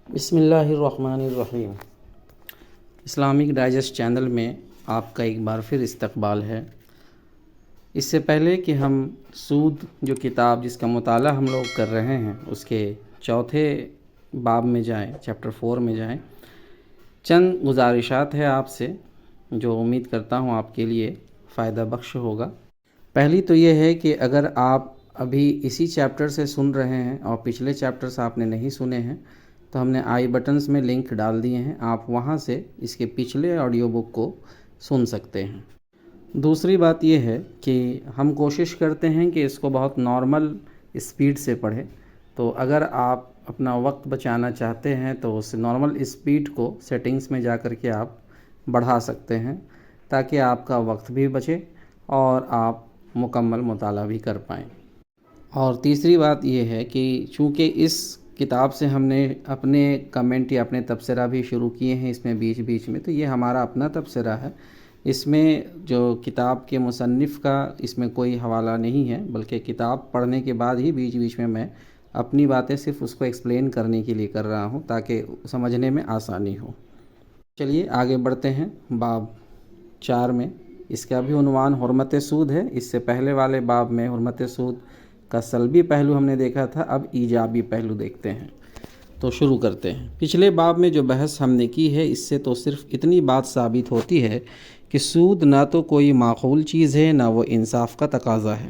بسم اللہ الرحمن الرحیم۔ اسلامک ڈائجسٹ چینل میں آپ کا ایک بار پھر استقبال ہے۔ اس سے پہلے کہ ہم سود جو کتاب جس کا مطالعہ ہم لوگ کر رہے ہیں اس کے چوتھے باب میں جائیں، چیپٹر 4 میں جائیں، چند گزارشات ہے آپ سے جو امید کرتا ہوں آپ کے لیے فائدہ بخش ہوگا۔ پہلی تو یہ ہے کہ اگر آپ ابھی اسی چیپٹر سے سن رہے ہیں اور پچھلے چیپٹرز آپ نے نہیں سنے ہیں تو ہم نے آئی بٹنز میں لنک ڈال دیے ہیں، آپ وہاں سے اس کے پچھلے آڈیو بک کو سن سکتے ہیں۔ دوسری بات یہ ہے کہ ہم کوشش کرتے ہیں کہ اس کو بہت نارمل اسپیڈ سے پڑھیں، تو اگر آپ اپنا وقت بچانا چاہتے ہیں تو اس نارمل اسپیڈ کو سیٹنگز میں جا کر کے آپ بڑھا سکتے ہیں تاکہ آپ کا وقت بھی بچے اور آپ مکمل مطالعہ بھی کر پائیں۔ اور تیسری بات یہ ہے کہ چونکہ اس کتاب سے ہم نے اپنے کمنٹ یا اپنے تبصرہ بھی شروع کیے ہیں اس میں بیچ میں، تو یہ ہمارا اپنا تبصرہ ہے، اس میں جو کتاب کے مصنف کا اس میں کوئی حوالہ نہیں ہے، بلکہ کتاب پڑھنے کے بعد ہی بیچ میں اپنی باتیں صرف اس کو ایکسپلین کرنے کے لیے کر رہا ہوں تاکہ سمجھنے میں آسانی ہو۔ چلیے آگے بڑھتے ہیں باب 4 میں۔ اس کا بھی عنوان حرمت سود ہے۔ اس سے پہلے والے باب میں حرمت سود کا سلبی پہلو ہم نے دیکھا تھا، اب ایجابی پہلو دیکھتے ہیں۔ تو شروع کرتے ہیں۔ پچھلے باب میں جو بحث ہم نے کی ہے اس سے تو صرف اتنی بات ثابت ہوتی ہے کہ سود نہ تو کوئی معقول چیز ہے، نہ وہ انصاف کا تقاضا ہے،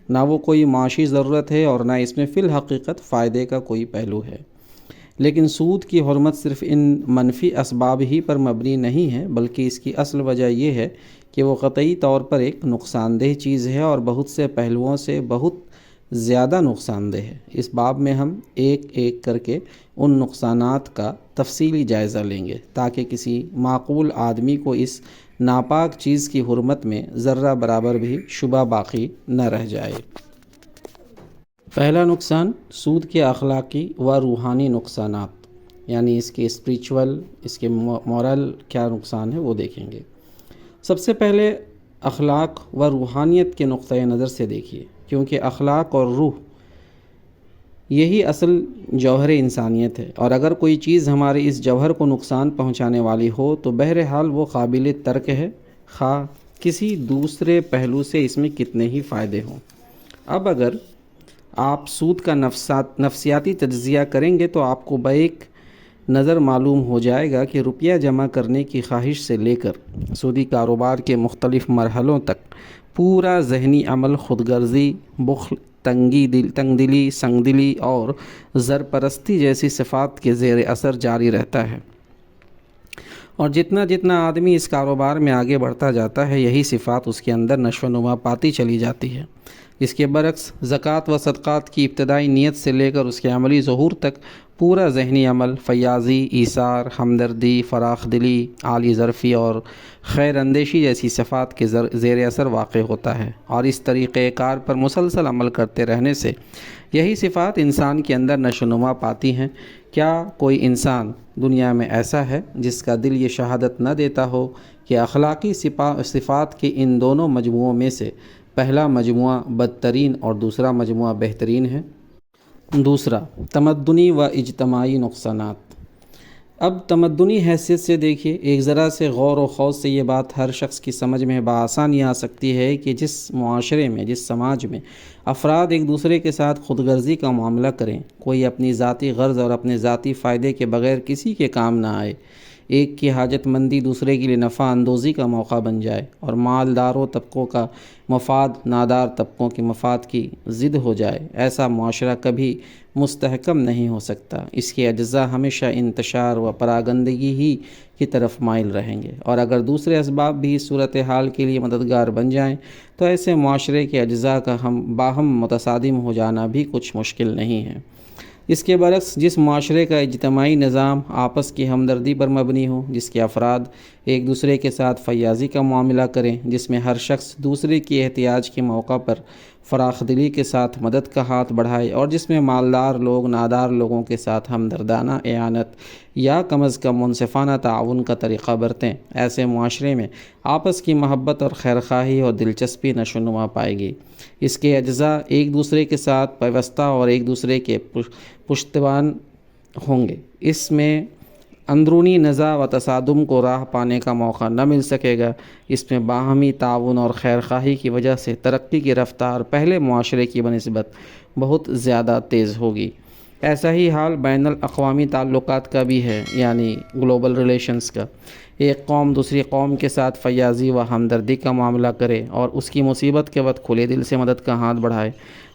نہ وہ کوئی معاشی ضرورت ہے، اور نہ اس میں فی الحقیقت فائدے کا کوئی پہلو ہے۔ لیکن سود کی حرمت صرف ان منفی اسباب ہی پر مبنی نہیں ہے، بلکہ اس کی اصل وجہ یہ ہے کہ وہ قطعی طور پر ایک نقصان دہ چیز ہے اور بہت سے پہلوؤں سے بہت زیادہ نقصان دہ ہے۔ اس باب میں ہم ایک ایک کر کے ان نقصانات کا تفصیلی جائزہ لیں گے تاکہ کسی معقول آدمی کو اس ناپاک چیز کی حرمت میں ذرہ برابر بھی شبہ باقی نہ رہ جائے۔ پہلا نقصان، سود کے اخلاقی و روحانی نقصانات، یعنی اس کے اسپریچول، اس کے مورل کیا نقصان ہے وہ دیکھیں گے۔ سب سے پہلے اخلاق و روحانیت کے نقطۂ نظر سے دیکھیے، کیونکہ اخلاق اور روح یہی اصل جوہر انسانیت ہے، اور اگر کوئی چیز ہمارے اس جوہر کو نقصان پہنچانے والی ہو تو بہرحال وہ قابل ترک ہے، خواہ کسی دوسرے پہلو سے اس میں کتنے ہی فائدے ہوں۔ اب اگر آپ سود کا نفسیاتی تجزیہ کریں گے تو آپ کو بیک نظر معلوم ہو جائے گا کہ روپیہ جمع کرنے کی خواہش سے لے کر سودی کاروبار کے مختلف مرحلوں تک پورا ذہنی عمل خود غرضی، بخل، تنگ دلی، سنگ دلی اور زرپرستی جیسی صفات کے زیر اثر جاری رہتا ہے، اور جتنا آدمی اس کاروبار میں آگے بڑھتا جاتا ہے یہی صفات اس کے اندر نشو و نما پاتی چلی جاتی ہے۔ اس کے برعکس زکوٰۃ و صدقات کی ابتدائی نیت سے لے کر اس کے عملی ظہور تک پورا ذہنی عمل فیاضی، ایثار، ہمدردی، فراخ دلی، عالی ظرفی اور خیر اندیشی جیسی صفات کے زیر اثر واقع ہوتا ہے، اور اس طریقۂ کار پر مسلسل عمل کرتے رہنے سے یہی صفات انسان کے اندر نشو و نما پاتی ہیں۔ کیا کوئی انسان دنیا میں ایسا ہے جس کا دل یہ شہادت نہ دیتا ہو کہ اخلاقی صفات کے ان دونوں مجموعوں میں سے پہلا مجموعہ بدترین اور دوسرا مجموعہ بہترین ہے؟ دوسرا، تمدنی و اجتماعی نقصانات۔ اب تمدنی حیثیت سے دیکھیے، ایک ذرا سے غور و خوض سے یہ بات ہر شخص کی سمجھ میں بآسانی آ سکتی ہے کہ جس معاشرے میں، جس سماج میں افراد ایک دوسرے کے ساتھ خود غرضی کا معاملہ کریں، کوئی اپنی ذاتی غرض اور اپنے ذاتی فائدے کے بغیر کسی کے کام نہ آئے، ایک کی حاجت مندی دوسرے کے لیے نفع اندوزی کا موقع بن جائے، اور مالداروں طبقوں کا مفاد نادار طبقوں کے مفاد کی ضد ہو جائے، ایسا معاشرہ کبھی مستحکم نہیں ہو سکتا۔ اس کے اجزاء ہمیشہ انتشار و پراگندگی ہی کی طرف مائل رہیں گے، اور اگر دوسرے اسباب بھی اس صورتحال کے لیے مددگار بن جائیں تو ایسے معاشرے کے اجزاء کا باہم متصادم ہو جانا بھی کچھ مشکل نہیں ہے۔ اس کے برعکس جس معاشرے کا اجتماعی نظام آپس کی ہمدردی پر مبنی ہو، جس کے افراد ایک دوسرے کے ساتھ فیاضی کا معاملہ کریں، جس میں ہر شخص دوسرے کی احتیاج کے موقع پر فراخ دلی کے ساتھ مدد کا ہاتھ بڑھائے، اور جس میں مالدار لوگ نادار لوگوں کے ساتھ ہمدردانہ اعانت یا کم از کم منصفانہ تعاون کا طریقہ برتیں، ایسے معاشرے میں آپس کی محبت اور خیرخواہی اور دلچسپی نشو و نما پائے گی۔ اس کے اجزاء ایک دوسرے کے ساتھ پیوستہ اور ایک دوسرے کے پشتیبان ہوں گے۔ اس میں اندرونی نزاع و تصادم کو راہ پانے کا موقع نہ مل سکے گا۔ اس میں باہمی تعاون اور خیرخواہی کی وجہ سے ترقی کی رفتار پہلے معاشرے کی بنسبت بہت زیادہ تیز ہوگی۔ ایسا ہی حال بین الاقوامی تعلقات کا بھی ہے، یعنی گلوبل ریلیشنز کا۔ ایک قوم دوسری قوم کے ساتھ فیاضی و ہمدردی کا معاملہ کرے اور اس کی مصیبت کے وقت کھلے دل سے مدد کا ہاتھ بڑھائے،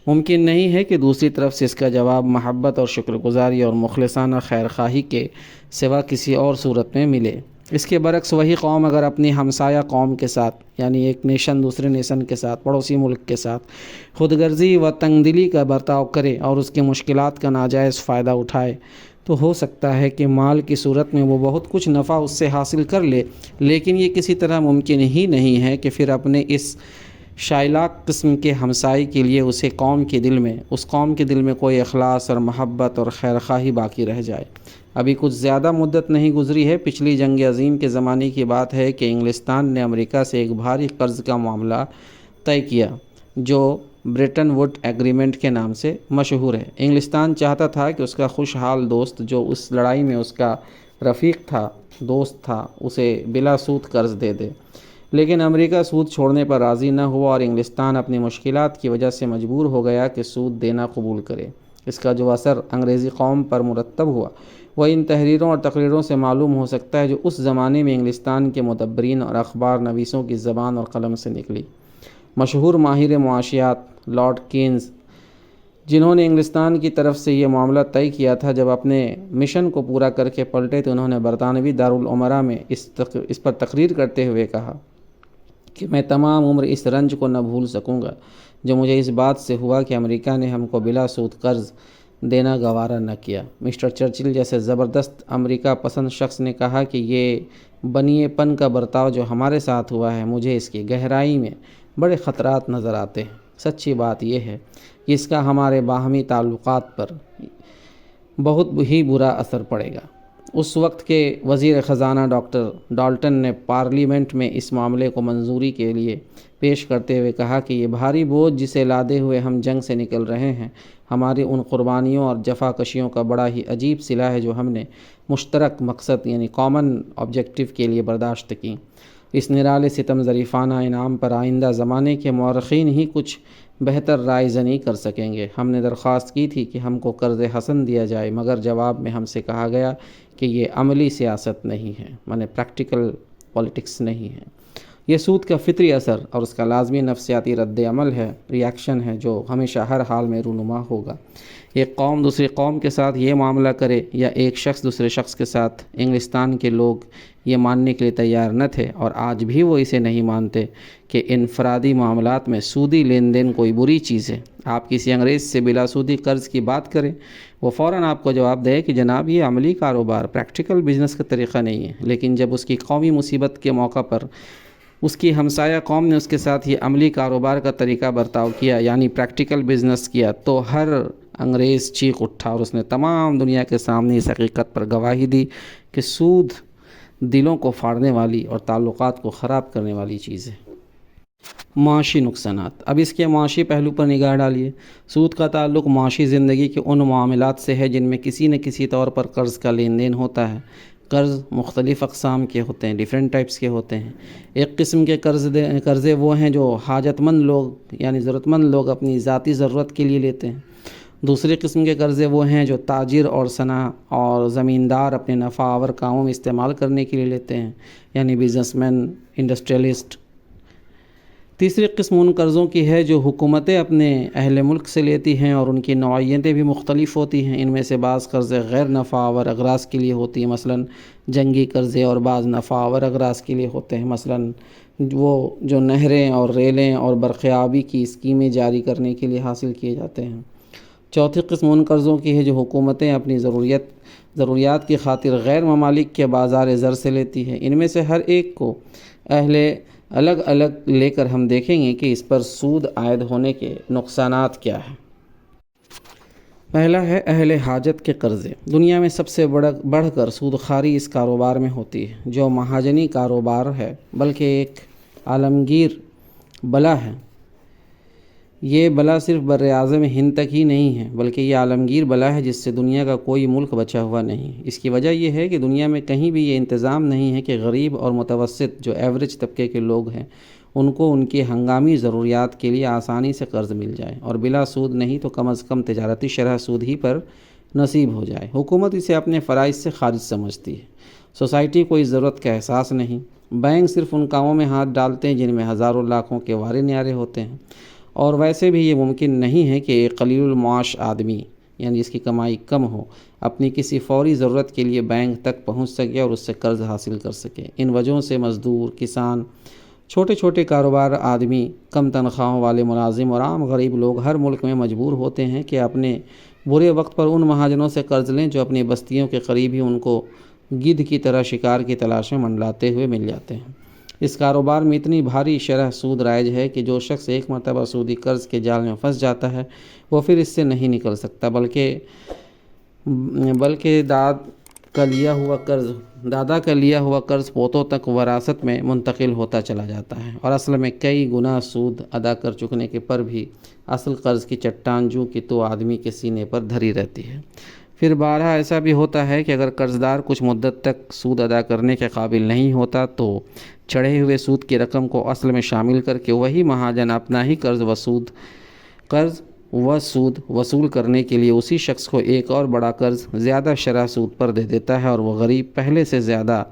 ممکن نہیں ہے کہ دوسری طرف سے اس کا جواب محبت اور شکر گزاری اور مخلصانہ خیرخواہی کے سوا کسی اور صورت میں ملے۔ اس کے برعکس وہی قوم اگر اپنی ہمسایہ قوم کے ساتھ، یعنی ایک نیشن دوسرے نیشن کے ساتھ، پڑوسی ملک کے ساتھ خود غرضی و تنگ دلی کا برتاؤ کرے اور اس کے مشکلات کا ناجائز فائدہ اٹھائے، تو ہو سکتا ہے کہ مال کی صورت میں وہ بہت کچھ نفع اس سے حاصل کر لے، لیکن یہ کسی طرح ممکن ہی نہیں ہے کہ پھر اپنے اس شائلاک قسم کے ہمسائی کے لیے اس قوم کے دل میں کوئی اخلاص اور محبت اور خیرخواہی باقی رہ جائے۔ ابھی کچھ زیادہ مدت نہیں گزری ہے، پچھلی جنگ عظیم کے زمانے کی بات ہے کہ انگلستان نے امریکہ سے ایک بھاری قرض کا معاملہ طے کیا جو بریٹن ووڈ ایگریمنٹ کے نام سے مشہور ہے۔ انگلستان چاہتا تھا کہ اس کا خوشحال دوست جو اس لڑائی میں اس کا رفیق تھا، دوست تھا، اسے بلا سود قرض دے دے، لیکن امریکہ سود چھوڑنے پر راضی نہ ہوا اور انگلستان اپنی مشکلات کی وجہ سے مجبور ہو گیا کہ سود دینا قبول کرے۔ اس کا جو اثر انگریزی قوم پر مرتب ہوا وہ ان تحریروں اور تقریروں سے معلوم ہو سکتا ہے جو اس زمانے میں انگلستان کے مدبرین اور اخبار نویسوں کی زبان اور قلم سے نکلی۔ مشہور ماہر معاشیات لارڈ کینز، جنہوں نے انگلستان کی طرف سے یہ معاملہ طے کیا تھا، جب اپنے مشن کو پورا کر کے پلٹے تو انہوں نے برطانوی دارالعمرہ میں اس پر تقریر کرتے ہوئے کہا کہ میں تمام عمر اس رنج کو نہ بھول سکوں گا جو مجھے اس بات سے ہوا کہ امریکہ نے ہم کو بلا سود قرض دینا گوارا نہ کیا۔ مسٹر چرچل جیسے زبردست امریکہ پسند شخص نے کہا کہ یہ بنیے پن کا برتاؤ جو ہمارے ساتھ ہوا ہے، مجھے اس کی گہرائی میں بڑے خطرات نظر آتے ہیں۔ سچی بات یہ ہے کہ اس کا ہمارے باہمی تعلقات پر بہت ہی برا اثر پڑے گا۔ اس وقت کے وزیر خزانہ ڈاکٹر ڈالٹن نے پارلیمنٹ میں اس معاملے کو منظوری کے لیے پیش کرتے ہوئے کہا کہ یہ بھاری بوجھ جسے لادے ہوئے ہم جنگ سے نکل رہے ہیں، ہماری ان قربانیوں اور جفاکشیوں کا بڑا ہی عجیب صلہ ہے جو ہم نے مشترک مقصد یعنی کامن آبجیکٹیو کے لیے برداشت کی۔ اس نرالے ستم ظریفانہ انعام پر آئندہ زمانے کے مورخین ہی کچھ بہتر رائے زنی کر سکیں گے۔ ہم نے درخواست کی تھی کہ ہم کو قرض حسن دیا جائے، مگر جواب میں ہم سے کہا گیا کہ یہ عملی سیاست نہیں ہے، معنی پریکٹیکل پولیٹکس نہیں ہے۔ یہ سود کا فطری اثر اور اس کا لازمی نفسیاتی رد عمل ہے، ری ایکشن ہے، جو ہمیشہ ہر حال میں رونما ہوگا۔ ایک قوم دوسری قوم کے ساتھ یہ معاملہ کرے یا ایک شخص دوسرے شخص کے ساتھ، انگلستان کے لوگ یہ ماننے کے لیے تیار نہ تھے اور آج بھی وہ اسے نہیں مانتے کہ انفرادی معاملات میں سودی لین دین کوئی بری چیز ہے۔ آپ کسی انگریز سے بلا سودی قرض کی بات کریں، وہ فوراً آپ کو جواب دے کہ جناب یہ عملی کاروبار، پریکٹیکل بزنس کا طریقہ نہیں ہے، لیکن جب اس کی قومی مصیبت کے موقع پر اس کی ہمسایہ قوم نے اس کے ساتھ یہ عملی کاروبار کا طریقہ برتاؤ کیا، یعنی پریکٹیکل بزنس کیا، تو ہر انگریز چیخ اٹھا اور اس نے تمام دنیا کے سامنے اس حقیقت پر گواہی دی کہ سود دلوں کو پھاڑنے والی اور تعلقات کو خراب کرنے والی چیز ہے۔ معاشی نقصانات۔ اب اس کے معاشی پہلو پر نگاہ ڈالیے۔ سود کا تعلق معاشی زندگی کے ان معاملات سے ہے جن میں کسی نہ کسی طور پر قرض کا لین دین ہوتا ہے۔ قرض مختلف اقسام کے ہوتے ہیں، ڈیفرنٹ ٹائپس کے ہوتے ہیں۔ ایک قسم کے قرضے وہ ہیں جو حاجت مند لوگ یعنی ضرورت مند لوگ اپنی ذاتی ضرورت کے لیے لیتے ہیں۔ دوسری قسم کے قرضے وہ ہیں جو تاجر اور صنع اور زمیندار اپنے نفع آور کاموں میں استعمال کرنے کے لیے لیتے ہیں، یعنی بزنس مین، انڈسٹریلسٹ۔ تیسری قسم ان قرضوں کی ہے جو حکومتیں اپنے اہل ملک سے لیتی ہیں اور ان کی نوعیتیں بھی مختلف ہوتی ہیں۔ ان میں سے بعض قرضے غیر نفع آور اغراض کے لیے ہوتی ہیں، مثلاً جنگی قرضے، اور بعض نفع آور اغراض کے لیے ہوتے ہیں، مثلاً وہ جو نہریں اور ریلیں اور برقیابی کی اسکیمیں جاری کرنے کے لیے حاصل کیے جاتے ہیں۔ چوتھی قسم ان قرضوں کی ہے جو حکومتیں اپنی ضروریات کی خاطر غیر ممالک کے بازار زر سے لیتی ہے۔ ان میں سے ہر ایک کو الگ الگ لے کر ہم دیکھیں گے کہ اس پر سود عائد ہونے کے نقصانات کیا ہیں۔ پہلا ہے اہل حاجت کے قرضے۔ دنیا میں سب سے بڑھ کر سود خواری اس کاروبار میں ہوتی ہے جو مہاجنی کاروبار ہے، بلکہ ایک عالمگیر بلا ہے۔ یہ بلا صرف بر اعظم ہند تک ہی نہیں ہے بلکہ یہ عالمگیر بلا ہے جس سے دنیا کا کوئی ملک بچا ہوا نہیں۔ اس کی وجہ یہ ہے کہ دنیا میں کہیں بھی یہ انتظام نہیں ہے کہ غریب اور متوسط جو ایوریج طبقے کے لوگ ہیں ان کو ان کی ہنگامی ضروریات کے لیے آسانی سے قرض مل جائے، اور بلا سود نہیں تو کم از کم تجارتی شرح سود ہی پر نصیب ہو جائے۔ حکومت اسے اپنے فرائض سے خارج سمجھتی ہے۔ سوسائٹی کو اس ضرورت کا احساس نہیں۔ بینک صرف ان کاموں میں ہاتھ ڈالتے ہیں جن میں ہزاروں لاکھوں کے وارے نیارے ہوتے ہیں، اور ویسے بھی یہ ممکن نہیں ہے کہ ایک قلیل المعاش آدمی یعنی جس کی کمائی کم ہو اپنی کسی فوری ضرورت کے لیے بینک تک پہنچ سکے اور اس سے قرض حاصل کر سکے۔ ان وجہوں سے مزدور، کسان، چھوٹے چھوٹے کاروبار آدمی، کم تنخواہوں والے ملازم اور عام غریب لوگ ہر ملک میں مجبور ہوتے ہیں کہ اپنے برے وقت پر ان مہاجنوں سے قرض لیں جو اپنی بستیوں کے قریب ہی ان کو گدھ کی طرح شکار کی تلاش میں منڈلاتے ہوئے مل جاتے ہیں۔ اس کاروبار میں اتنی بھاری شرح سود رائج ہے کہ جو شخص ایک مرتبہ سودی قرض کے جال میں پھنس جاتا ہے وہ پھر اس سے نہیں نکل سکتا، بلکہ دادا کا لیا ہوا قرض پوتوں تک وراثت میں منتقل ہوتا چلا جاتا ہے، اور اصل میں کئی گنا سود ادا کر چکنے کے پر بھی اصل قرض کی چٹان جو کہ تو آدمی کے سینے پر دھری رہتی ہے۔ پھر بارہا ایسا بھی ہوتا ہے کہ اگر قرضدار کچھ مدت تک سود ادا کرنے کے قابل نہیں ہوتا تو چڑھے ہوئے سود کی رقم کو اصل میں شامل کر کے وہی مہاجن اپنا ہی قرض و سود وصول کرنے کے لیے اسی شخص کو ایک اور بڑا قرض زیادہ شرح سود پر دے دیتا ہے، اور وہ غریب پہلے سے زیادہ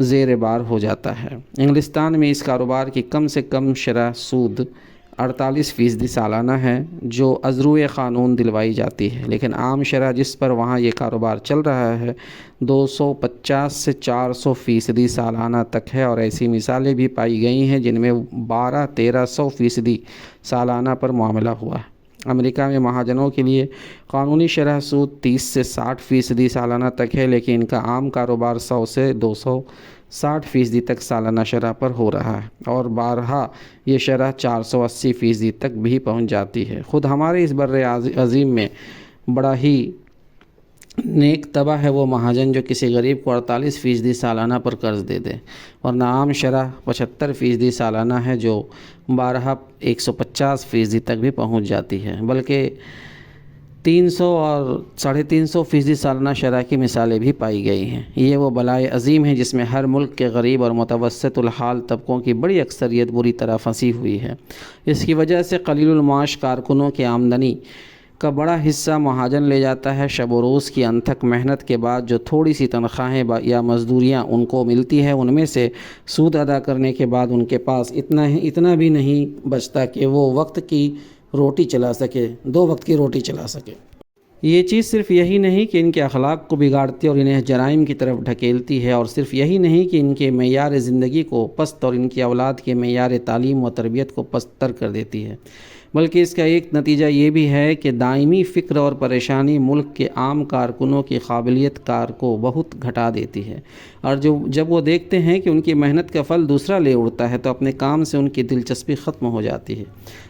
زیر بار ہو جاتا ہے۔ انگلستان میں اس کاروبار کی کم سے کم شرح سود 48% سالانہ ہے جو ازروئے قانون دلوائی جاتی ہے، لیکن عام شرح جس پر وہاں یہ کاروبار چل رہا ہے 250 سے 400% سالانہ تک ہے، اور ایسی مثالیں بھی پائی گئی ہیں جن میں 1200-1300% سالانہ پر معاملہ ہوا ہے۔ امریکہ میں مہاجنوں کے لیے قانونی شرح سود 30 سے 60% سالانہ تک ہے، لیکن ان کا عام کاروبار 100 سے 260% تک سالانہ شرح پر ہو رہا ہے، اور بارہا یہ شرح 480% تک بھی پہنچ جاتی ہے۔ خود ہمارے اس بر عظیم میں بڑا ہی نیک طبع ہے وہ مہاجن جو کسی غریب کو 48% سالانہ پر قرض دے دے، ورنہ عام شرح 75% سالانہ ہے جو بارہا 150% تک بھی پہنچ جاتی ہے، بلکہ 300 اور 350% سالانہ شرح کی مثالیں بھی پائی گئی ہیں۔ یہ وہ بلائے عظیم ہے جس میں ہر ملک کے غریب اور متوسط الحال طبقوں کی بڑی اکثریت بری طرح پھنسی ہوئی ہے۔ اس کی وجہ سے قلیل المعاش کارکنوں کی آمدنی کا بڑا حصہ مہاجن لے جاتا ہے۔ شب و روز کی انتھک محنت کے بعد جو تھوڑی سی تنخواہیں یا مزدوریاں ان کو ملتی ہے ان میں سے سود ادا کرنے کے بعد ان کے پاس اتنا بھی نہیں بچتا کہ وہ وقت کی روٹی چلا سکے، 2 وقت کی روٹی چلا سکے۔ یہ چیز صرف یہی نہیں کہ ان کے اخلاق کو بگاڑتی اور انہیں جرائم کی طرف ڈھکیلتی ہے، اور صرف یہی نہیں کہ ان کے معیار زندگی کو پست اور ان کی اولاد کے معیار تعلیم و تربیت کو پست تر کر دیتی ہے، بلکہ اس کا ایک نتیجہ یہ بھی ہے کہ دائمی فکر اور پریشانی ملک کے عام کارکنوں کی قابلیت کار کو بہت گھٹا دیتی ہے، اور جب وہ دیکھتے ہیں کہ ان کی محنت کا پھل دوسرا لے اڑتا ہے تو اپنے کام سے ان کی دلچسپی ختم ہو جاتی ہے۔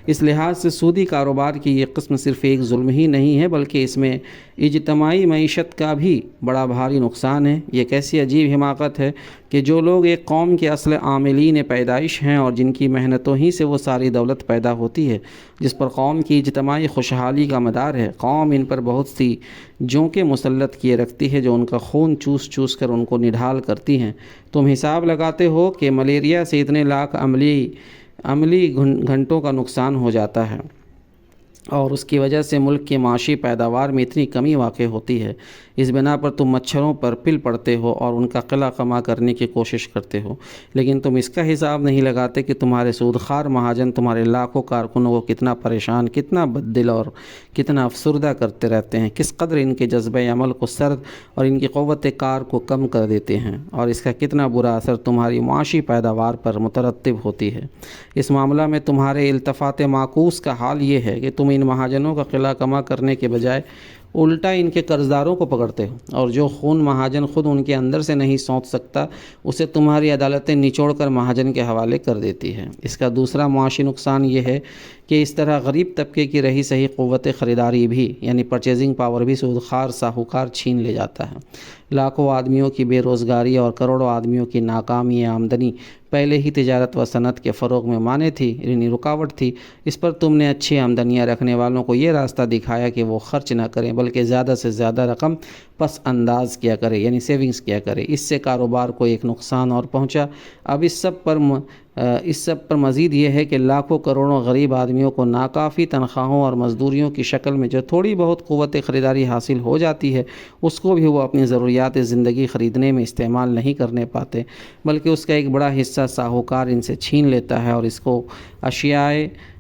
اس لحاظ سے سودی کاروبار کی یہ قسم صرف ایک ظلم ہی نہیں ہے بلکہ اس میں اجتماعی معیشت کا بھی بڑا بھاری نقصان ہے۔ یہ کیسی عجیب حماقت ہے کہ جو لوگ ایک قوم کے اصل عاملین پیدائش ہیں اور جن کی محنتوں ہی سے وہ ساری دولت پیدا ہوتی ہے جس پر قوم کی اجتماعی خوشحالی کا مدار ہے، قوم ان پر بہت سی جونکیں مسلط کیے رکھتی ہے جو ان کا خون چوس چوس کر ان کو نڈھال کرتی ہیں۔ تم حساب لگاتے ہو کہ ملیریا سے اتنے لاکھ عملی گھنٹوں کا نقصان ہو جاتا ہے، اور اس کی وجہ سے ملک کی معاشی پیداوار میں اتنی کمی واقع ہوتی ہے۔ اس بنا پر تم مچھروں پر پل پڑتے ہو اور ان کا قلع قمع کرنے کی کوشش کرتے ہو، لیکن تم اس کا حساب نہیں لگاتے کہ تمہارے سودخوار مہاجن تمہارے لاکھوں کارکنوں کو کتنا پریشان، کتنا بددل اور کتنا افسردہ کرتے رہتے ہیں، کس قدر ان کے جذبہ عمل کو سرد اور ان کی قوت کار کو کم کر دیتے ہیں، اور اس کا کتنا برا اثر تمہاری معاشی پیداوار پر مترتب ہوتی ہے۔ اس معاملہ میں تمہارے التفات معکوس کا حال یہ ہے کہ تم ان مہاجنوں کا قلع قمع کرنے کے بجائے الٹا ان کے قرضداروں کو پکڑتے ہو، اور جو خون مہاجن خود ان کے اندر سے نہیں سونت سکتا اسے تمہاری عدالتیں نچوڑ کر مہاجن کے حوالے کر دیتی ہے۔ اس کا دوسرا معاشی نقصان یہ ہے کہ اس طرح غریب طبقے کی رہی صحیح قوت خریداری بھی یعنی پرچیزنگ پاور بھی سودخوار ساہوکار چھین لے جاتا ہے۔ لاکھوں آدمیوں کی بے روزگاری اور کروڑوں آدمیوں کی ناکامی آمدنی پہلے ہی تجارت و صنعت کے فروغ میں مانع تھی، یعنی رکاوٹ تھی۔ اس پر تم نے اچھی آمدنیاں رکھنے والوں کو یہ راستہ دکھایا کہ وہ خرچ نہ کریں بلکہ زیادہ سے زیادہ رقم پس انداز کیا کرے، یعنی سیونگز کیا کرے۔ اس سے کاروبار کو ایک نقصان اور پہنچا۔ اب اس سب پر مزید یہ ہے کہ لاکھوں کروڑوں غریب آدمیوں کو ناکافی تنخواہوں اور مزدوریوں کی شکل میں جو تھوڑی بہت قوت خریداری حاصل ہو جاتی ہے، اس کو بھی وہ اپنی ضروریات زندگی خریدنے میں استعمال نہیں کرنے پاتے، بلکہ اس کا ایک بڑا حصہ ساہوکار ان سے چھین لیتا ہے اور اس کو اشیاء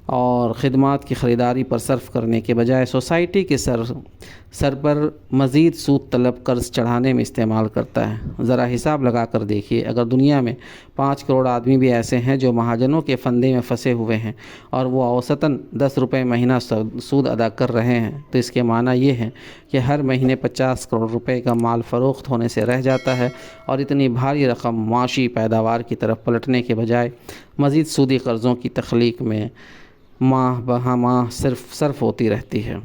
اور خدمات کی خریداری پر صرف کرنے کے بجائے سوسائٹی کے سر پر مزید سود طلب قرض چڑھانے میں استعمال کرتا ہے۔ ذرا حساب لگا کر دیکھیے، اگر دنیا میں 5 کروڑ آدمی بھی ایسے ہیں جو مہاجنوں کے فندے میں پھنسے ہوئے ہیں اور وہ اوسطاً 10 روپے مہینہ سود ادا کر رہے ہیں، تو اس کے معنی یہ ہے کہ ہر مہینے 50 کروڑ روپے کا مال فروخت ہونے سے رہ جاتا ہے، اور اتنی بھاری رقم معاشی پیداوار کی طرف پلٹنے کے بجائے مزید سودی قرضوں کی تخلیق میں ماہ بہ ماہ صرف ہوتی رہتی ہے۔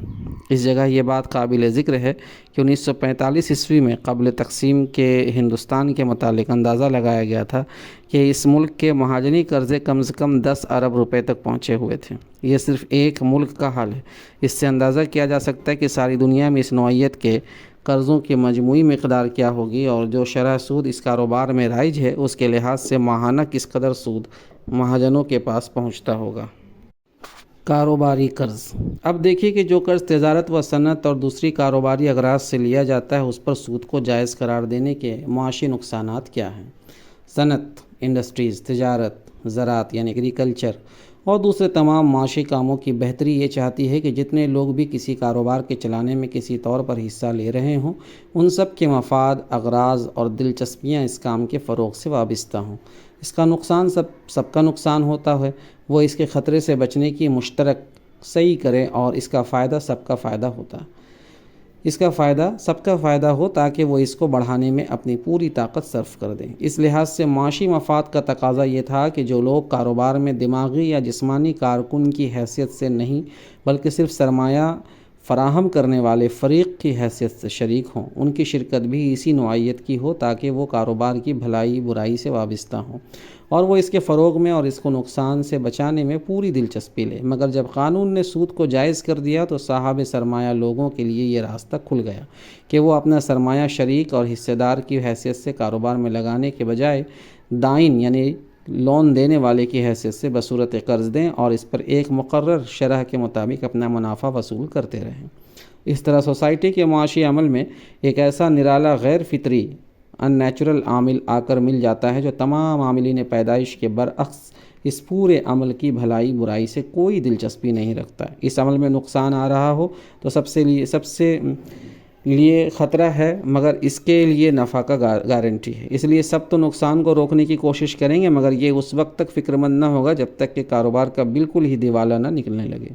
اس جگہ یہ بات قابل ذکر ہے کہ 1945 عیسوی میں قبل تقسیم کے ہندوستان کے متعلق اندازہ لگایا گیا تھا کہ اس ملک کے مہاجنی قرضے کم سے کم 10 ارب روپے تک پہنچے ہوئے تھے۔ یہ صرف ایک ملک کا حال ہے۔ اس سے اندازہ کیا جا سکتا ہے کہ ساری دنیا میں اس نوعیت کے قرضوں کی مجموعی مقدار کیا ہوگی، اور جو شرح سود اس کاروبار میں رائج ہے اس کے لحاظ سے ماہانہ کس قدر سود مہاجنوں کے پاس پہنچتا ہوگا۔ کاروباری قرض۔ اب دیکھیے کہ جو قرض تجارت و صنعت اور دوسری کاروباری اغراض سے لیا جاتا ہے اس پر سود کو جائز قرار دینے کے معاشی نقصانات کیا ہیں۔ صنعت، انڈسٹریز، تجارت، زراعت یعنی ایگریکلچر اور دوسرے تمام معاشی کاموں کی بہتری یہ چاہتی ہے کہ جتنے لوگ بھی کسی کاروبار کے چلانے میں کسی طور پر حصہ لے رہے ہوں، ان سب کے مفاد، اغراض اور دلچسپیاں اس کام کے فروغ سے وابستہ ہوں۔ اس کا نقصان سب کا نقصان ہوتا ہے، وہ اس کے خطرے سے بچنے کی مشترک صحیح کرے، اور اس کا فائدہ سب کا فائدہ ہوتا ہے۔ اس کا فائدہ سب کا فائدہ ہو تاکہ وہ اس کو بڑھانے میں اپنی پوری طاقت صرف کر دیں۔ اس لحاظ سے معاشی مفاد کا تقاضا یہ تھا کہ جو لوگ کاروبار میں دماغی یا جسمانی کارکن کی حیثیت سے نہیں بلکہ صرف سرمایہ فراہم کرنے والے فریق کی حیثیت سے شریک ہوں، ان کی شرکت بھی اسی نوعیت کی ہو تاکہ وہ کاروبار کی بھلائی برائی سے وابستہ ہوں اور وہ اس کے فروغ میں اور اس کو نقصان سے بچانے میں پوری دلچسپی لے۔ مگر جب قانون نے سود کو جائز کر دیا تو صاحب سرمایہ لوگوں کے لیے یہ راستہ کھل گیا کہ وہ اپنا سرمایہ شریک اور حصہ دار کی حیثیت سے کاروبار میں لگانے کے بجائے دائن یعنی لون دینے والے کی حیثیت سے بصورت قرض دیں اور اس پر ایک مقرر شرح کے مطابق اپنا منافع وصول کرتے رہیں۔ اس طرح سوسائٹی کے معاشی عمل میں ایک ایسا نرالا غیر فطری ان نیچرل عامل آ کر مل جاتا ہے جو تمام عاملین پیدائش کے برعکس اس پورے عمل کی بھلائی برائی سے کوئی دلچسپی نہیں رکھتا۔ اس عمل میں نقصان آ رہا ہو تو سب سے لیے خطرہ ہے، مگر اس کے لیے نفع کا گارنٹی ہے۔ اس لیے سب تو نقصان کو روکنے کی کوشش کریں گے، مگر یہ اس وقت تک فکر مند نہ ہوگا جب تک کہ کاروبار کا بالکل ہی دیوالا نہ نکلنے لگے۔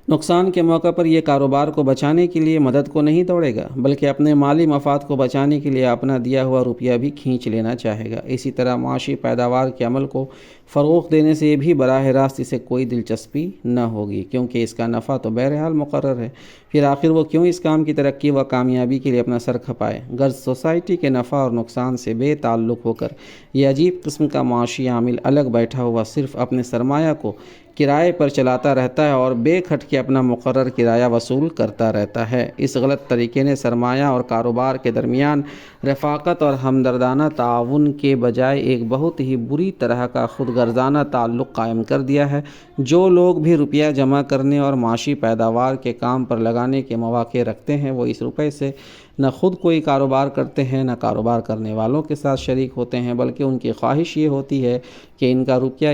نقصان کے موقع پر یہ کاروبار کو بچانے کے لیے مدد کو نہیں دوڑے گا، بلکہ اپنے مالی مفاد کو بچانے کے لیے اپنا دیا ہوا روپیہ بھی کھینچ لینا چاہے گا۔ اسی طرح معاشی پیداوار کے عمل کو فروغ دینے سے بھی براہ راست اسے کوئی دلچسپی نہ ہوگی، کیونکہ اس کا نفع تو بہرحال مقرر ہے۔ پھر آخر وہ کیوں اس کام کی ترقی و کامیابی کے لیے اپنا سر کھپائے؟ غرض سوسائٹی کے نفع اور نقصان سے بے تعلق ہو کر یہ عجیب قسم کا معاشی عامل الگ بیٹھا ہوا صرف اپنے سرمایہ کو کرائے پر چلاتا رہتا ہے اور بے کھٹ کے اپنا مقرر کرایہ وصول کرتا رہتا ہے۔ اس غلط طریقے نے سرمایہ اور کاروبار کے درمیان رفاقت اور ہمدردانہ تعاون کے بجائے ایک بہت ہی بری طرح کا خود غرضانہ تعلق قائم کر دیا ہے۔ جو لوگ بھی روپیہ جمع کرنے اور معاشی پیداوار کے کام پر لگانے کے مواقع رکھتے ہیں، وہ اس روپے سے نہ خود کوئی کاروبار کرتے ہیں نہ کاروبار کرنے والوں کے ساتھ شریک ہوتے ہیں، بلکہ ان کی خواہش یہ ہوتی ہے کہ ان کا روپیہ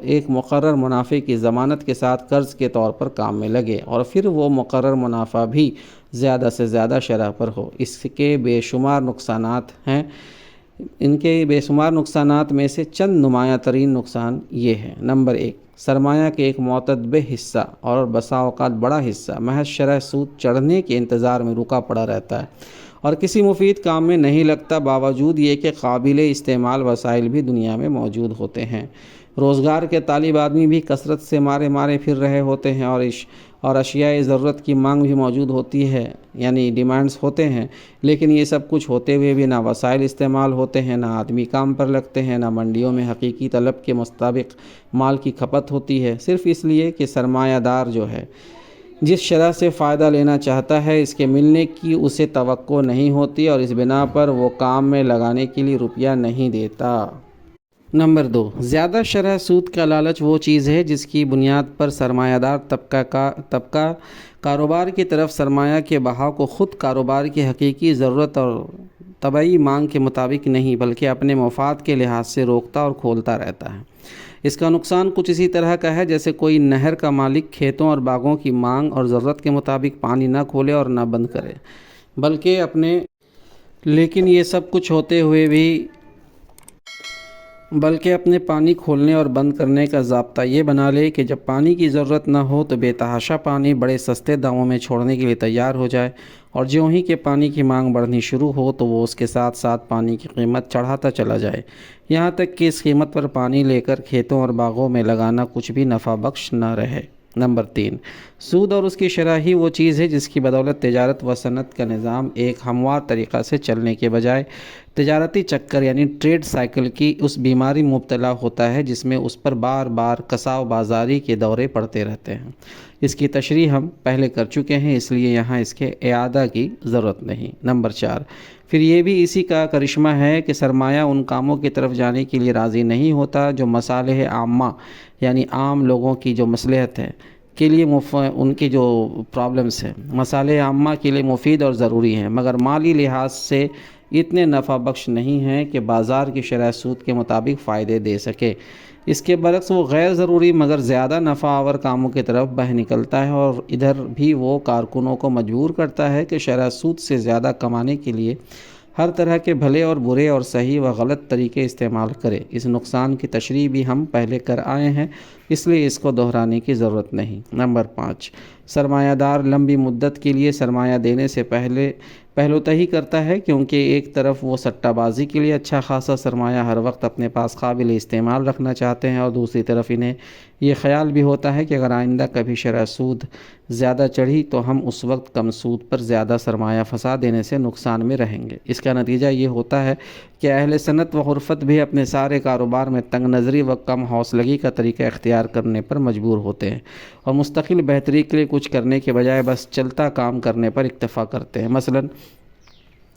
ایک مقرر منافع کی ضمانت کے ساتھ قرض کے طور پر کام میں لگے اور پھر وہ مقرر منافع بھی زیادہ سے زیادہ شرح پر ہو۔ اس کے بے شمار نقصانات ہیں۔ ان کے بے شمار نقصانات میں سے چند نمایاں ترین نقصان یہ ہے۔ نمبر 1، سرمایہ کے ایک معتدب حصہ اور بسا اوقات بڑا حصہ محض شرح سود چڑھنے کے انتظار میں رکا پڑا رہتا ہے اور کسی مفید کام میں نہیں لگتا، باوجود یہ کہ قابل استعمال وسائل بھی دنیا میں موجود ہوتے ہیں۔ روزگار کے طالب آدمی بھی کثرت سے مارے پھر رہے ہوتے ہیں اور اشیاء ضرورت کی مانگ بھی موجود ہوتی ہے، یعنی ڈیمانڈز ہوتے ہیں، لیکن یہ سب کچھ ہوتے ہوئے بھی نہ وسائل استعمال ہوتے ہیں، نہ آدمی کام پر لگتے ہیں، نہ منڈیوں میں حقیقی طلب کے مطابق مال کی کھپت ہوتی ہے، صرف اس لیے کہ سرمایہ دار جو ہے جس شرح سے فائدہ لینا چاہتا ہے اس کے ملنے کی اسے توقع نہیں ہوتی، اور اس بنا پر وہ کام میں لگانے کے لیے روپیہ نہیں دیتا۔ نمبر 2، زیادہ شرح سود کا لالچ وہ چیز ہے جس کی بنیاد پر سرمایہ دار طبقہ کاروبار کی طرف سرمایہ کے بہاؤ کو خود کاروبار کی حقیقی ضرورت اور طبعی مانگ کے مطابق نہیں بلکہ اپنے مفاد کے لحاظ سے روکتا اور کھولتا رہتا ہے۔ اس کا نقصان کچھ اسی طرح کا ہے جیسے کوئی نہر کا مالک کھیتوں اور باغوں کی مانگ اور ضرورت کے مطابق پانی نہ کھولے اور نہ بند کرے، لیکن یہ سب کچھ ہوتے ہوئے بھی اپنے پانی کھولنے اور بند کرنے کا ضابطہ یہ بنا لے کہ جب پانی کی ضرورت نہ ہو تو بے تحاشا پانی بڑے سستے داموں میں چھوڑنے کے لیے تیار ہو جائے، اور جو ہی کہ پانی کی مانگ بڑھنی شروع ہو تو وہ اس کے ساتھ ساتھ پانی کی قیمت چڑھاتا چلا جائے، یہاں تک کہ اس قیمت پر پانی لے کر کھیتوں اور باغوں میں لگانا کچھ بھی نفع بخش نہ رہے۔ نمبر 3، سود اور اس کی شرح ہی وہ چیز ہے جس کی بدولت تجارت و صنعت کا نظام ایک ہموار طریقہ سے چلنے کے بجائے تجارتی چکر یعنی ٹریڈ سائیکل کی اس بیماری مبتلا ہوتا ہے جس میں اس پر بار بار کساو بازاری کے دورے پڑتے رہتے ہیں۔ اس کی تشریح ہم پہلے کر چکے ہیں، اس لیے یہاں اس کے اعادہ کی ضرورت نہیں۔ نمبر 4، پھر یہ بھی اسی کا کرشمہ ہے کہ سرمایہ ان کاموں کی طرف جانے کے لیے راضی نہیں ہوتا جو مصالح عامہ یعنی عام لوگوں کی جو مصلحت ہے کے لیے ان کی جو پرابلمس ہیں مصالح عامہ کے لیے مفید اور ضروری ہیں، مگر مالی لحاظ سے اتنے نفع بخش نہیں ہیں کہ بازار کی شرح سود کے مطابق فائدے دے سکے۔ اس کے برعکس وہ غیر ضروری مگر زیادہ نفع آور کاموں کی طرف بہہ نکلتا ہے، اور ادھر بھی وہ کارکنوں کو مجبور کرتا ہے کہ شرح سود سے زیادہ کمانے کے لیے ہر طرح کے بھلے اور برے اور صحیح و غلط طریقے استعمال کرے۔ اس نقصان کی تشریح بھی ہم پہلے کر آئے ہیں، اس لیے اس کو دہرانے کی ضرورت نہیں۔ نمبر 5، سرمایہ دار لمبی مدت کے لیے سرمایہ دینے سے پہلوتہی کرتا ہے، کیونکہ ایک طرف وہ سٹہ بازی کے لیے اچھا خاصا سرمایہ ہر وقت اپنے پاس قابل استعمال رکھنا چاہتے ہیں، اور دوسری طرف انہیں یہ خیال بھی ہوتا ہے کہ اگر آئندہ کبھی شرح سود زیادہ چڑھی تو ہم اس وقت کم سود پر زیادہ سرمایہ پھنسا دینے سے نقصان میں رہیں گے۔ اس کا نتیجہ یہ ہوتا ہے کہ اہل صنعت و حرفت بھی اپنے سارے کاروبار میں تنگ نظری و کم حوصلگی کا طریقہ اختیار کرنے پر مجبور ہوتے ہیں، اور مستقل بہتری کے لیے کچھ کرنے کے بجائے بس چلتا کام کرنے پر اکتفا کرتے ہیں۔ مثلاً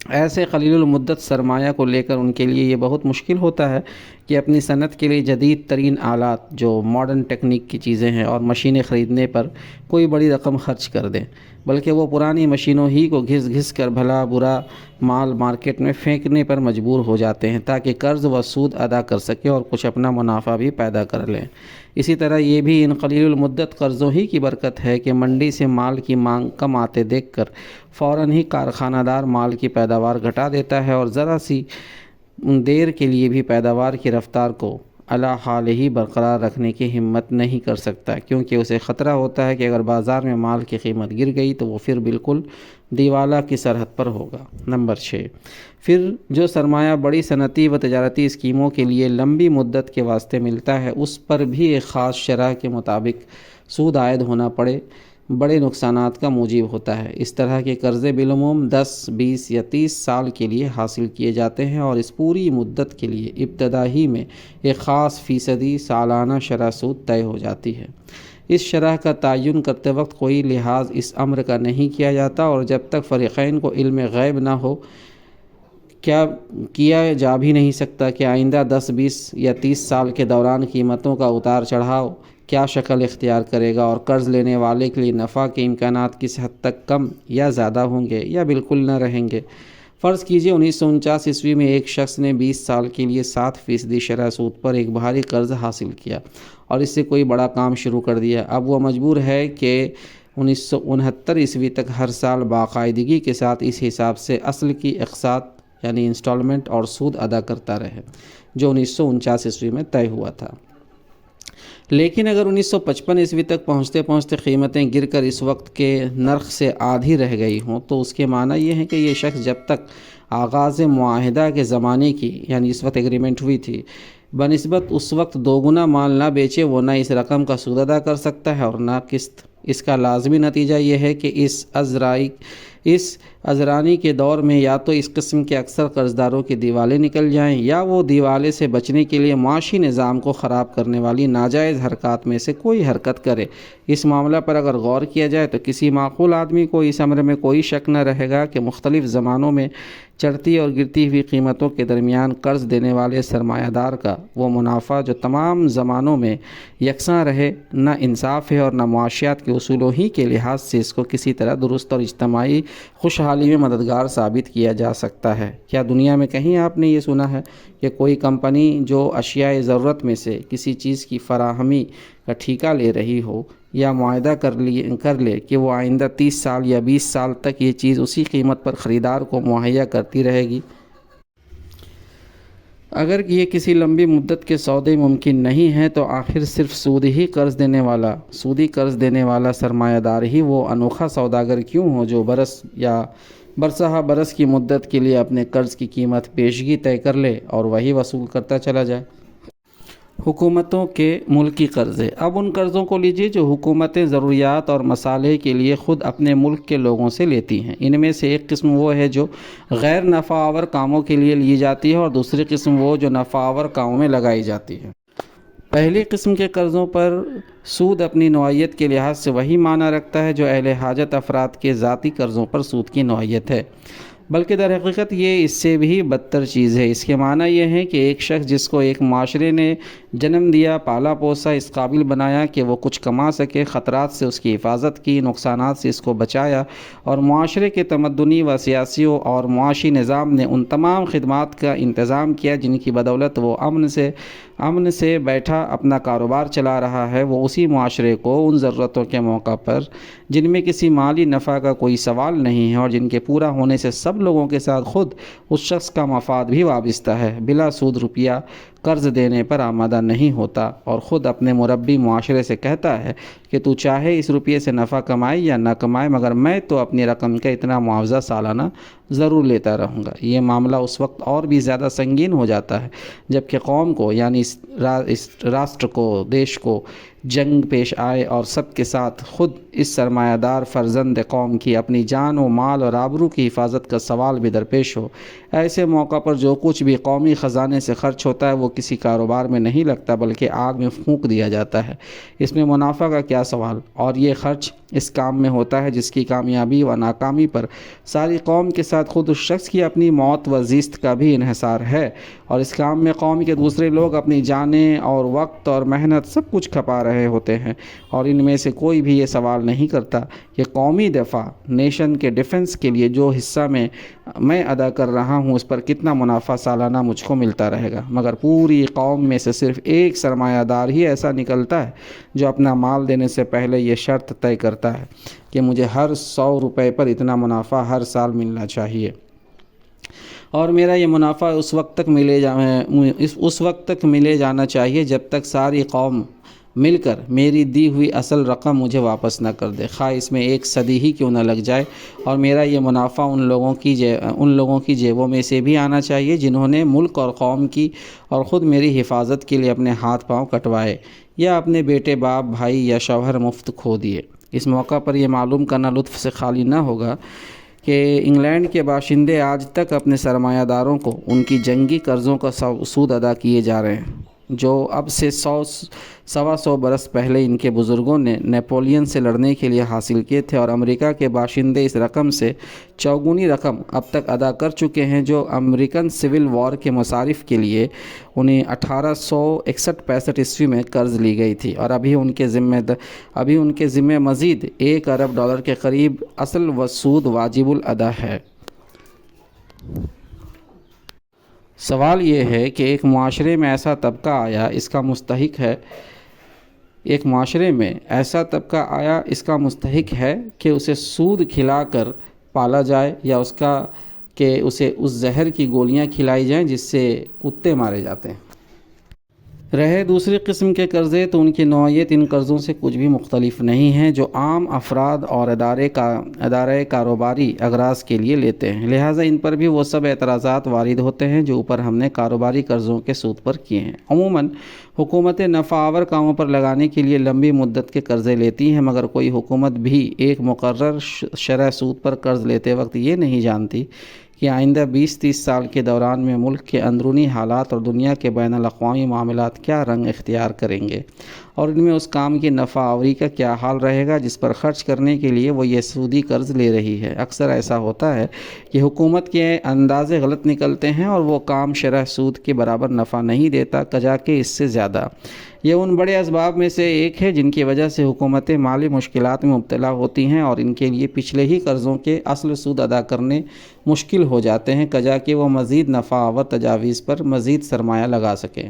ایسے قلیل المدت سرمایہ کو لے کر ان کے لیے یہ بہت مشکل ہوتا ہے کہ اپنی صنعت کے لیے جدید ترین آلات جو ماڈرن ٹیکنیک کی چیزیں ہیں اور مشینیں خریدنے پر کوئی بڑی رقم خرچ کر دیں، بلکہ وہ پرانی مشینوں ہی کو گھس گھس کر بھلا برا مال مارکیٹ میں پھینکنے پر مجبور ہو جاتے ہیں تاکہ قرض و سود ادا کر سکیں اور کچھ اپنا منافع بھی پیدا کر لیں۔ اسی طرح یہ بھی ان قلیل المدت قرضوں ہی کی برکت ہے کہ منڈی سے مال کی مانگ کم آتے دیکھ کر فوراً ہی کارخانہ دار مال کی پیداوار گھٹا دیتا ہے، اور ذرا سی دیر کے لیے بھی پیداوار کی رفتار کو اعلی حال ہی برقرار رکھنے کی ہمت نہیں کر سکتا، کیونکہ اسے خطرہ ہوتا ہے کہ اگر بازار میں مال کی قیمت گر گئی تو وہ پھر بالکل دیوالا کی سرحد پر ہوگا۔ نمبر 6، پھر جو سرمایہ بڑی صنعتی و تجارتی اسکیموں کے لیے لمبی مدت کے واسطے ملتا ہے اس پر بھی ایک خاص شرح کے مطابق سود عائد ہونا بڑے نقصانات کا موجب ہوتا ہے۔ اس طرح کے قرضے بالعموم 10، 20 یا 30 سال کے لیے حاصل کیے جاتے ہیں، اور اس پوری مدت کے لیے ابتدا ہی میں ایک خاص فیصدی سالانہ شرح سود طے ہو جاتی ہے۔ اس شرح کا تعین کرتے وقت کوئی لحاظ اس امر کا نہیں کیا جاتا، اور جب تک فریقین کو علم غیب نہ ہو کیا جا بھی نہیں سکتا کہ آئندہ 10، 20 یا 30 سال کے دوران قیمتوں کا اتار چڑھاؤ کیا شکل اختیار کرے گا، اور قرض لینے والے کے لیے نفع کے امکانات کس حد تک کم یا زیادہ ہوں گے یا بالکل نہ رہیں گے۔ فرض کیجئے 1949 عیسوی میں ایک شخص نے 20 سال کے لیے 7% شرح سود پر ایک بھاری قرض حاصل کیا اور اس سے کوئی بڑا کام شروع کر دیا۔ اب وہ مجبور ہے کہ 1969 عیسوی تک ہر سال باقاعدگی کے ساتھ اس حساب سے اصل کی اقساط یعنی انسٹالمنٹ اور سود ادا کرتا رہے جو 1949 عیسوی میں طے ہوا تھا۔ لیکن اگر 1955 عیسوی تک پہنچتے قیمتیں گر کر اس وقت کے نرخ سے آدھی رہ گئی ہوں تو اس کے معنی یہ ہے کہ یہ شخص جب تک آغاز معاہدہ کے زمانے کی یعنی اس وقت ایگریمنٹ ہوئی تھی بنسبت اس وقت 2 گنا مال نہ بیچے وہ نہ اس رقم کا سود ادا کر سکتا ہے اور نہ قسط اس کا لازمی نتیجہ یہ ہے کہ اس ازرانی کے دور میں یا تو اس قسم کے اکثر قرض داروں کی دیوالیں نکل جائیں یا وہ دیوالے سے بچنے کے لیے معاشی نظام کو خراب کرنے والی ناجائز حرکات میں سے کوئی حرکت کرے۔ اس معاملہ پر اگر غور کیا جائے تو کسی معقول آدمی کو اس امر میں کوئی شک نہ رہے گا کہ مختلف زمانوں میں چڑھتی اور گرتی ہوئی قیمتوں کے درمیان قرض دینے والے سرمایہ دار کا وہ منافع جو تمام زمانوں میں یکساں رہے، نہ انصاف ہے اور نہ معاشیات کے اصولوں ہی کے لحاظ سے اس کو کسی طرح درست اور اجتماعی خوشحالی میں مددگار ثابت کیا جا سکتا ہے۔ کیا دنیا میں کہیں آپ نے یہ سنا ہے کہ کوئی کمپنی جو اشیاء ضرورت میں سے کسی چیز کی فراہمی کا ٹھیکہ لے رہی ہو یا معاہدہ کر لے کہ وہ آئندہ 30 سال یا 20 سال تک یہ چیز اسی قیمت پر خریدار کو مہیا کرتی رہے گی؟ اگر یہ کسی لمبی مدت کے سودے ممکن نہیں ہیں تو آخر صرف سودی قرض دینے والا سرمایہ دار ہی وہ انوکھا سوداگر کیوں ہو جو برس یا برسہ برس کی مدت کے لیے اپنے قرض کی قیمت پیشگی طے کر لے اور وہی وصول کرتا چلا جائے۔ حکومتوں کے ملکی قرضے۔ اب ان قرضوں کو لیجیے جو حکومتیں ضروریات اور مصالح کے لیے خود اپنے ملک کے لوگوں سے لیتی ہیں۔ ان میں سے ایک قسم وہ ہے جو غیر نفع آور کاموں کے لیے لی جاتی ہے اور دوسری قسم وہ جو نفع آور کاموں میں لگائی جاتی ہے۔ پہلی قسم کے قرضوں پر سود اپنی نوعیت کے لحاظ سے وہی معنی رکھتا ہے جو اہل حاجت افراد کے ذاتی قرضوں پر سود کی نوعیت ہے، بلکہ در حقیقت یہ اس سے بھی بدتر چیز ہے۔ اس کے معنی یہ ہے کہ ایک شخص جس کو ایک معاشرے نے جنم دیا، پالا پوسا، اس قابل بنایا کہ وہ کچھ کما سکے، خطرات سے اس کی حفاظت کی، نقصانات سے اس کو بچایا، اور معاشرے کے تمدنی و سیاسی اور معاشی نظام نے ان تمام خدمات کا انتظام کیا جن کی بدولت وہ امن سے بیٹھا اپنا کاروبار چلا رہا ہے، وہ اسی معاشرے کو ان ضرورتوں کے موقع پر جن میں کسی مالی نفع کا کوئی سوال نہیں ہے اور جن کے پورا ہونے سے سب لوگوں کے ساتھ خود اس شخص کا مفاد بھی وابستہ ہے، بلا سود روپیہ قرض دینے پر آمادہ نہیں ہوتا اور خود اپنے مربی معاشرے سے کہتا ہے کہ تو چاہے اس روپیے سے نفع کمائے یا نہ کمائے مگر میں تو اپنی رقم کا اتنا معاوضہ سالانہ ضرور لیتا رہوں گا۔ یہ معاملہ اس وقت اور بھی زیادہ سنگین ہو جاتا ہے جبکہ قوم کو یعنی اس راشٹر کو، دیش کو جنگ پیش آئے اور سب کے ساتھ خود اس سرمایہ دار فرزند قوم کی اپنی جان و مال اور آبرو کی حفاظت کا سوال بھی درپیش ہو۔ ایسے موقع پر جو کچھ بھی قومی خزانے سے خرچ ہوتا ہے وہ کسی کاروبار میں نہیں لگتا بلکہ آگ میں پھونک دیا جاتا ہے۔ اس میں منافع کا کیا سوال؟ اور یہ خرچ اس کام میں ہوتا ہے جس کی کامیابی و ناکامی پر ساری قوم کے ساتھ خود اس شخص کی اپنی موت و زیست کا بھی انحصار ہے، اور اس کام میں قوم کے دوسرے لوگ اپنی جانیں اور وقت اور محنت سب کچھ کھپا رہے ہوتے ہیں، اور ان میں سے کوئی بھی یہ سوال نہیں کرتا کہ قومی دفاع، نیشن کے ڈیفنس کے لیے جو حصہ میں ادا کر رہا ہوں اس پر کتنا منافع سالانہ مجھ کو ملتا رہے گا۔ مگر پوری قوم میں سے صرف ایک سرمایہ دار ہی ایسا نکلتا ہے جو اپنا مال دینے سے پہلے یہ شرط طے کرتا ہے کہ مجھے ہر 100 روپے پر اتنا منافع ہر سال ملنا چاہیے، اور میرا یہ منافع اس وقت تک ملے جانا چاہیے جب تک ساری قوم مل کر میری دی ہوئی اصل رقم مجھے واپس نہ کر دے، خواہ اس میں 1 صدی ہی کیوں نہ لگ جائے، اور میرا یہ منافع ان لوگوں کی جیبوں میں سے بھی آنا چاہیے جنہوں نے ملک اور قوم کی اور خود میری حفاظت کے لیے اپنے ہاتھ پاؤں کٹوائے یا اپنے بیٹے، باپ، بھائی یا شوہر مفت کھو دیے۔ اس موقع پر یہ معلوم کرنا لطف سے خالی نہ ہوگا کہ انگلینڈ کے باشندے آج تک اپنے سرمایہ داروں کو ان کی جنگی قرضوں کا سود ادا کیے جا رہے ہیں جو اب سے 100 برس پہلے ان کے بزرگوں نے نیپولین سے لڑنے کے لیے حاصل کیے تھے، اور امریکہ کے باشندے اس رقم سے چوگنی رقم اب تک ادا کر چکے ہیں جو امریکن سول وار کے مصارف کے لیے انہیں 1861-65 عیسوی میں قرض لی گئی تھی، اور ابھی ان کے ذمے مزید $1 ارب کے قریب اصل و سود واجب الادا ہے۔ سوال یہ ہے کہ ایک معاشرے میں ایسا طبقہ آیا اس کا مستحق ہے کہ اسے سود کھلا کر پالا جائے یا اسے اس زہر کی گولیاں کھلائی جائیں جس سے کتے مارے جاتے ہیں۔ رہے دوسری قسم کے قرضے تو ان کی نوعیت ان قرضوں سے کچھ بھی مختلف نہیں ہے جو عام افراد اور ادارے کاروباری اغراض کے لیے لیتے ہیں، لہٰذا ان پر بھی وہ سب اعتراضات وارد ہوتے ہیں جو اوپر ہم نے کاروباری قرضوں کے سود پر کیے ہیں۔ عموماً حکومتیں نفع آور کاموں پر لگانے کے لیے لمبی مدت کے قرضے لیتی ہیں، مگر کوئی حکومت بھی ایک مقرر شرح سود پر قرض لیتے وقت یہ نہیں جانتی کہ آئندہ 20-30 سال کے دوران میں ملک کے اندرونی حالات اور دنیا کے بین الاقوامی معاملات کیا رنگ اختیار کریں گے، اور ان میں اس کام کی نفع آوری کا کیا حال رہے گا جس پر خرچ کرنے کے لیے وہ یہ سودی قرض لے رہی ہے۔ اکثر ایسا ہوتا ہے کہ حکومت کے اندازے غلط نکلتے ہیں اور وہ کام شرح سود کے برابر نفع نہیں دیتا، کجا کہ اس سے زیادہ۔ یہ ان بڑے اسباب میں سے ایک ہے جن کی وجہ سے حکومتیں مالی مشکلات میں مبتلا ہوتی ہیں اور ان کے لیے پچھلے ہی قرضوں کے اصل سود ادا کرنے مشکل ہو جاتے ہیں، کجا کہ وہ مزید نفع آور تجاویز پر مزید سرمایہ لگا سکیں۔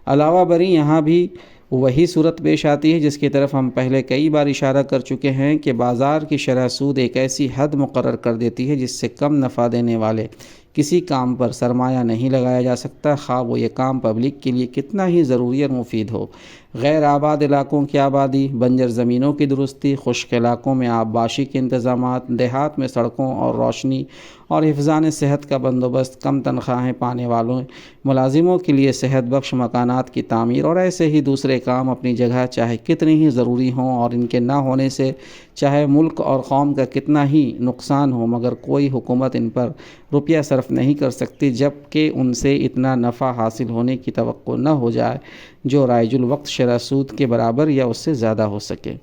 علاوہ بری یہاں بھی وہی صورت پیش آتی ہے جس کی طرف ہم پہلے کئی بار اشارہ کر چکے ہیں کہ بازار کی شرح سود ایک ایسی حد مقرر کر دیتی ہے جس سے کم نفع دینے والے کسی کام پر سرمایہ نہیں لگایا جا سکتا، خواہ وہ یہ کام پبلک کے لیے کتنا ہی ضروری اور مفید ہو۔ غیر آباد علاقوں کی آبادی، بنجر زمینوں کی درستی، خشک علاقوں میں آب پاشی کے انتظامات، دیہات میں سڑکوں اور روشنی اور حفظان صحت کا بندوبست، کم تنخواہیں پانے والوں ملازموں کے لیے صحت بخش مکانات کی تعمیر اور ایسے ہی دوسرے کام اپنی جگہ چاہے کتنی ہی ضروری ہوں اور ان کے نہ ہونے سے چاہے ملک اور قوم کا کتنا ہی نقصان ہو، مگر کوئی حکومت ان پر روپیہ صرف نہیں کر سکتی جب کہ ان سے اتنا نفع حاصل ہونے کی توقع نہ ہو جائے جو رائج الوقت شرح سود کے برابر یا اس سے زیادہ ہو سکے۔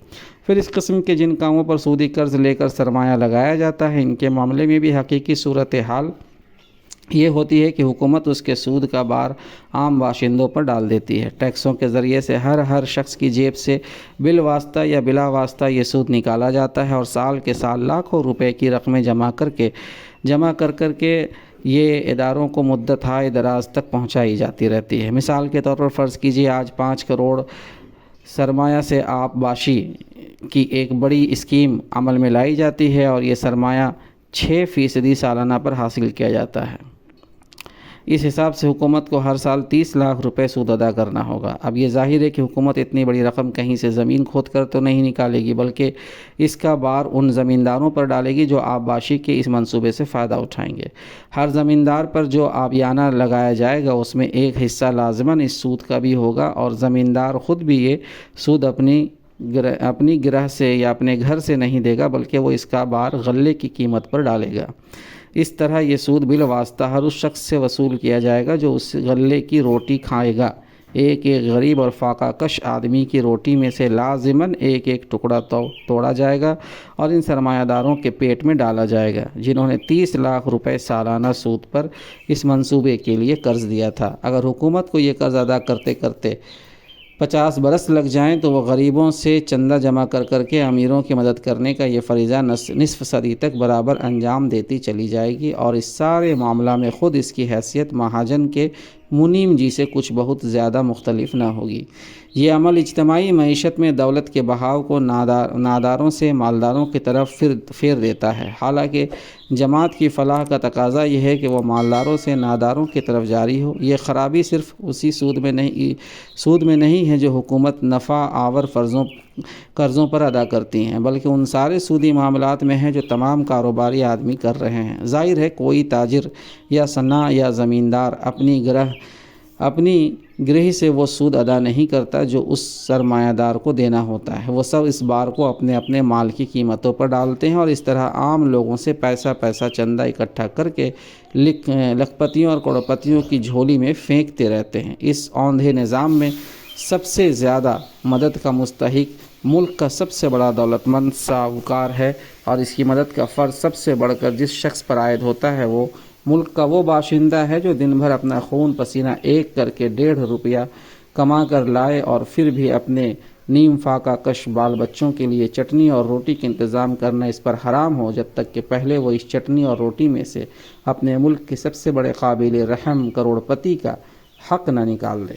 پھر اس قسم کے جن کاموں پر سودی قرض لے کر سرمایہ لگایا جاتا ہے، ان کے معاملے میں بھی حقیقی صورتحال یہ ہوتی ہے کہ حکومت اس کے سود کا بار عام باشندوں پر ڈال دیتی ہے۔ ٹیکسوں کے ذریعے سے ہر شخص کی جیب سے بالواسطہ یا بلا واسطہ یہ سود نکالا جاتا ہے اور سال کے سال لاکھوں روپے کی رقمیں جمع کر کے یہ اداروں کو مدت ہائے دراز تک پہنچائی جاتی رہتی ہے۔ مثال کے طور پر فرض کیجیے آج 5 کروڑ سرمایہ سے آپ باشی کی ایک بڑی اسکیم عمل میں لائی جاتی ہے اور یہ سرمایہ 6% سالانہ پر حاصل کیا جاتا ہے۔ اس حساب سے حکومت کو ہر سال 30 لاکھ روپے سود ادا کرنا ہوگا۔ اب یہ ظاہر ہے کہ حکومت اتنی بڑی رقم کہیں سے زمین کھود کر تو نہیں نکالے گی، بلکہ اس کا بار ان زمینداروں پر ڈالے گی جو آب پاشی کے اس منصوبے سے فائدہ اٹھائیں گے۔ ہر زمیندار پر جو آبیانہ لگایا جائے گا اس میں ایک حصہ لازماً اس سود کا بھی ہوگا اور زمیندار خود بھی یہ سود اپنی گرہ سے یا اپنے گھر سے نہیں دے گا، بلکہ وہ اس کا بار غلے کی قیمت پر ڈالے گا۔ اس طرح یہ سود بالواسطہ ہر اس شخص سے وصول کیا جائے گا جو اس غلے کی روٹی کھائے گا۔ ایک غریب اور فاقہ کش آدمی کی روٹی میں سے لازماً ایک ٹکڑا توڑا جائے گا اور ان سرمایہ داروں کے پیٹ میں ڈالا جائے گا جنہوں نے 30 لاکھ روپے سالانہ سود پر اس منصوبے کے لیے قرض دیا تھا۔ اگر حکومت کو یہ قرض ادا کرتے کرتے 50 برس لگ جائیں تو وہ غریبوں سے چندہ جمع کر کے امیروں کی مدد کرنے کا یہ فریضہ نصف صدی تک برابر انجام دیتی چلی جائے گی اور اس سارے معاملہ میں خود اس کی حیثیت مہاجن کے منیم جی سے کچھ بہت زیادہ مختلف نہ ہوگی۔ یہ عمل اجتماعی معیشت میں دولت کے بہاؤ کو ناداروں سے مالداروں کی طرف پھیر دیتا ہے، حالانکہ جماعت کی فلاح کا تقاضا یہ ہے کہ وہ مالداروں سے ناداروں کی طرف جاری ہو۔ یہ خرابی صرف اسی سود میں نہیں ہے جو حکومت نفع آور قرضوں پر ادا کرتی ہیں، بلکہ ان سارے سودی معاملات میں ہے جو تمام کاروباری آدمی کر رہے ہیں۔ ظاہر ہے کوئی تاجر یا صناع یا زمیندار اپنی گرہ سے وہ سود ادا نہیں کرتا جو اس سرمایہ دار کو دینا ہوتا ہے، وہ سب اس بار کو اپنے مال کی قیمتوں پر ڈالتے ہیں اور اس طرح عام لوگوں سے پیسہ چندہ اکٹھا کر کے لکھپتیوں اور کروڑپتیوں کی جھولی میں پھینکتے رہتے ہیں۔ اس اوندھے نظام میں سب سے زیادہ مدد کا مستحق ملک کا سب سے بڑا دولت مند ساہوکار ہے اور اس کی مدد کا فرض سب سے بڑھ کر جس شخص پر عائد ہوتا ہے وہ ملک کا وہ باشندہ ہے جو دن بھر اپنا خون پسینہ ایک کر کے 1.5 روپیہ کما کر لائے اور پھر بھی اپنے نیم فاقہ کش بال بچوں کے لیے چٹنی اور روٹی کے انتظام کرنا اس پر حرام ہو جب تک کہ پہلے وہ اس چٹنی اور روٹی میں سے اپنے ملک کے سب سے بڑے قابل رحم کروڑپتی کا حق نہ نکال دے۔